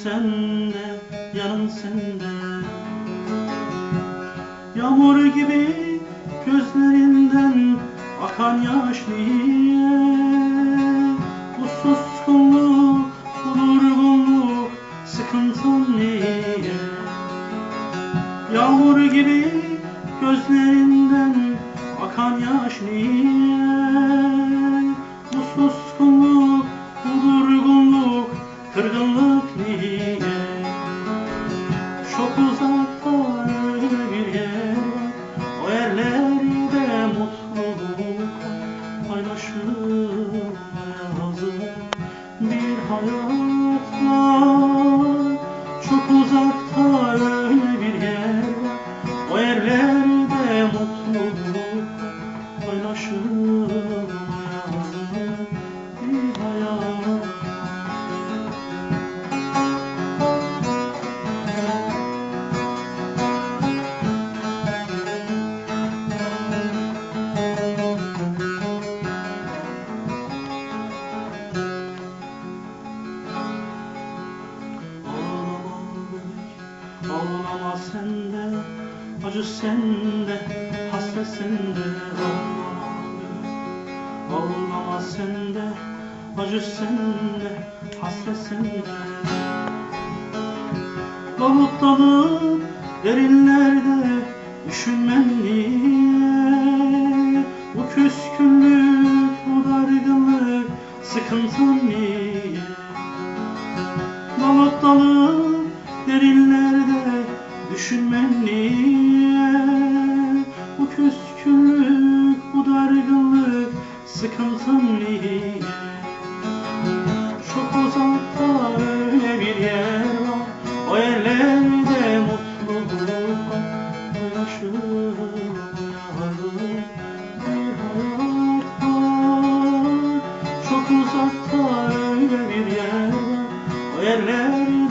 sende, yanım sende. Yağmur gibi gözlerinden akan yaş niye? Bu suskunluk, bu durgunluk, sıkıntın niye? Yağmur gibi gözlerinden akan yaş niye? Bu suskunluk, bu durgunluk, kırgınlık niye? Çok uzakta öyle bir yer, o yerlerde mutluluk paylaşılmaya hazır bir hayat var. Çok uzakta öyle bir yer, o yerlerde mutluluk paylaşılmaya hazır bir hayat. Ağlama sende, acı sende, hasret sende. Ağlama sende, acı sende, hasret sende. Dalıp dalıp derinlerde düşünmen niye? Bu küskünlük, bu dargınlık, sıkıntın niye? Dalıp dalıp derinlerde düşünmen niye? Bu küskünlük, bu dargınlık, sıkıntın niye? Çok uzakta öyle bir yer var, o yerlerde mutluluk paylaşılmaya hazır bir hayat var. Çok uzakta öyle bir yer var, o yerlerde